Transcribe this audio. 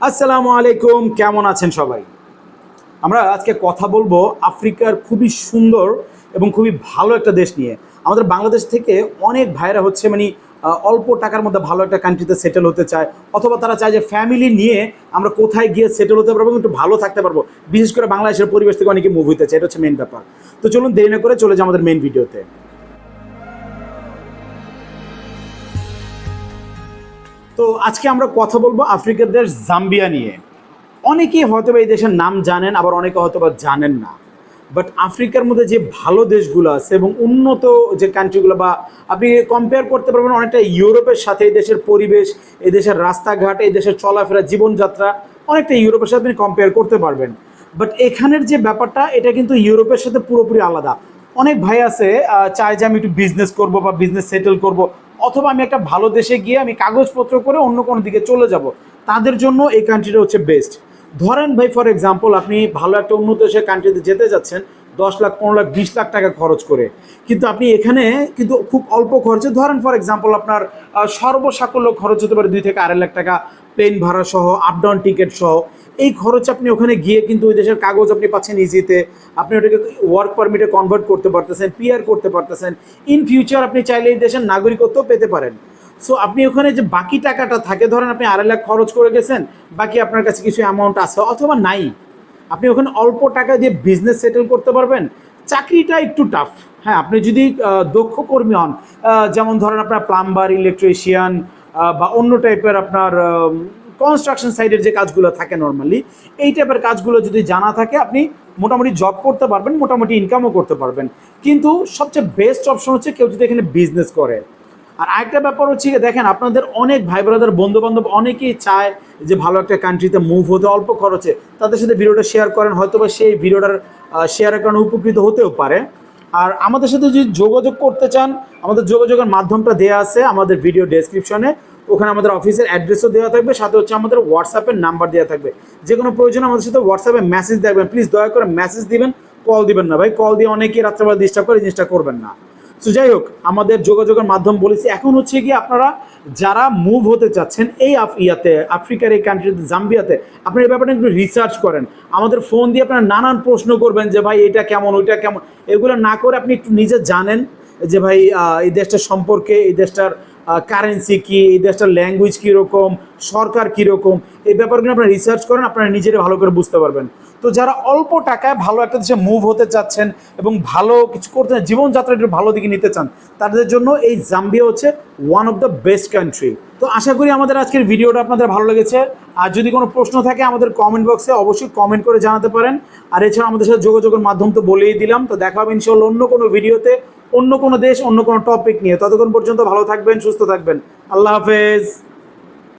আসসালামু আলাইকুম, কেমন আছেন সবাই? আমরা আজকে কথা বলবো আফ্রিকার খুবই সুন্দর এবং খুবই ভালো একটা দেশ নিয়ে। আমাদের বাংলাদেশ থেকে অনেক ভাইরা হচ্ছে অল্প টাকার মধ্যে ভালো একটা কান্ট্রিতে সেটেল হতে চায়, অথবা তারা চায় যে ফ্যামিলি নিয়ে আমরা কোথায় গিয়ে সেটেল হতে পারবো এবং একটু ভালো থাকতে পারবো। বিশেষ করে বাংলাদেশের পরিবেশ থেকে অনেকে মুভ হতে চায়, এটা হচ্ছে মেন ব্যাপার। তো চলুন দেরি না করে চলে যাই আমাদের মেন ভিডিওতে। তো আজকে আমরা কথা বলবো আফ্রিকার দেশ জাম্বিয়া নিয়ে। অনেকেই হয়তো এই দেশের নাম জানেন, আবার অনেকে হয়তো বা জানেন না। বাট আফ্রিকার মধ্যে যে ভালো দেশগুলো আছে এবং উন্নত যে কান্ট্রিগুলো, বা আপনি কম্পেয়ার করতে পারবেন অনেকটা ইউরোপের সাথে। এই দেশের পরিবেশ, এই দেশের রাস্তাঘাট, এই দেশের চলাফেরা, জীবনযাত্রা অনেকটা ইউরোপের সাথে আপনি কম্পেয়ার করতে পারবেন। বাট এখানের যে ব্যাপারটা, এটা কিন্তু ইউরোপের সাথে পুরোপুরি আলাদা। অনেক ভাই আছে চায় যে আমি একটু বিজনেস করব বা বিজনেস সেটেল করব, অথবা আমি একটা ভালো দেশে গিয়ে আমি কাগজপত্র করে অন্য কোনো দিকে চলে যাব। তাদের জন্য এই কান্ট্রিটা হচ্ছে বেস্ট। ধরেন ভাই, ফর এক্সাম্পল, আপনি ভালো একটা উন্নত দেশের কান্ট্রিতে যেতে যাচ্ছেন 10 লাখ, 15 লাখ, 20 লাখ টাকা খরচ করে, কিন্তু আপনি এখানে কিন্তু খুব অল্প খরচে, ধরেন ফর এক্সাম্পল আপনার সর্বসাকুল্য খরচ হতে পারে 2 থেকে 2.5 লাখ টাকা, প্লেন ভাড়া সহ, আপ ডাউন টিকিট সহ। এই খরচ আপনি ওখানে গিয়ে কিন্তু ওই দেশের কাগজ আপনি পাচ্ছেন ইজিতে। আপনি ওটাকে ওয়ার্ক পারমিটে কনভার্ট করতে পারতেছেন, পিআর করতে পারতেছেন। ইন ফিউচার আপনি চাইলে এই দেশের নাগরিকত্ব পেতে পারেন। সো আপনি ওখানে যে বাকি টাকাটা থাকে, ধরেন আপনি 2.5 লাখ খরচ করে গেছেন, বাকি আপনার কাছে কিছু অ্যামাউন্ট আছে অথবা নাই, আপনি ওখানে অল্প টাকা দিয়ে বিজনেস সেটেল করতে পারবেন। চাকরিটা একটু টাফ, হ্যাঁ, আপনি যদি দক্ষ কর্মী হন, যেমন ধরেন আপনার প্লাম্বার, ইলেকট্রিশিয়ান, বা অন্য টাইপের আপনার কনস্ট্রাকশন সাইডের যে কাজগুলো থাকে নর্মালি, এই টাইপের কাজগুলো যদি জানা থাকে, আপনি মোটামুটি জব করতে পারবেন, মোটামুটি ইনকামও করতে পারবেন। কিন্তু সবচেয়ে বেস্ট অপশন হচ্ছে কেউ যদি এখানে বিজনেস করে। আর আরেকটা ব্যাপার হচ্ছে দেখেন, আপনাদের অনেক ভাই ব্রাদার, বন্ধু বান্ধব অনেকেই চায় যে ভালো একটা কান্ট্রিতে মুভ হতে অল্প খরচে। তাদের সাথে ভিডিওটা শেয়ার করেন, হয়তো বা সেই ভিডিওটার শেয়ারের কারণে উপকৃত হতেও পারে। আর আমাদের সাথে যদি যোগাযোগ করতে চান, আমাদের যোগাযোগের মাধ্যমটা দেওয়া আছে আমাদের ভিডিও ডেসক্রিপশনে। ওখানে আমাদের অফিসের অ্যাড্রেসও দেওয়া থাকবে, সাথে হচ্ছে আমাদের হোয়াটসঅ্যাপের নাম্বার দেওয়া থাকবে। যে কোনো প্রয়োজনে আমাদের সাথে হোয়াটসঅ্যাপে মেসেজ দেখবেন, প্লিজ দয়া করে মেসেজ দিবেন, কল দিবেন না ভাই। কল দিয়ে অনেকেই রাত্রেবেলা ডিস্টার্ব করে, এই জিনিসটা করবেন না। তো যাই হোক, আমাদের যোগাযোগের মাধ্যম বলেছি। এখন হচ্ছে গিয়ে আপনারা যারা মুভ হতে চাচ্ছেন এই আফ্রিকার এই কান্ট্রিতে, জাম্বিয়াতে, আপনারা এই ব্যাপারটা একটু রিসার্চ করেন। আমাদের ফোন দিয়ে আপনারা নানান প্রশ্ন করবেন যে ভাই এটা কেমন, ওইটা কেমন। এগুলো না করে আপনি একটু নিজে জানেন যে ভাই এই দেশটার সম্পর্কে, এই দেশটার কারেন্সি কী, এই দেশটার ল্যাঙ্গুয়েজ কীরকম, সরকার কীরকম, এই ব্যাপারগুলো আপনারা রিসার্চ করেন, আপনারা নিজেরা ভালো করে বুঝতে পারবেন। তো যারা অল্প টাকায় ভালো একটা দেশে মুভ হতে চাচ্ছেন এবং ভালো কিছু করতে চান, জীবনযাত্রা একটু ভালো দিকে নিতে চান, তাদের জন্য এই জাম্বিয়া হচ্ছে one of the best country. তো আশা করি আমাদের আজকের ভিডিওটা আপনাদের ভালো লেগেছে। আর যদি কোনো প্রশ্ন থাকে আমাদের কমেন্ট বক্সে অবশ্যই কমেন্ট করে জানাতে পারেন। আর এছাড়া আমাদের সাথে যোগাযোগের মাধ্যম তো বলেই দিলাম। তো দেখা হবে ইনশাআল্লাহ অন্য কোনো ভিডিওতে, অন্য কোনো দেশ, অন্য কোনো টপিক নিয়ে। ততক্ষণ পর্যন্ত ভালো থাকবেন, সুস্থ থাকবেন। আল্লাহ হাফেজ।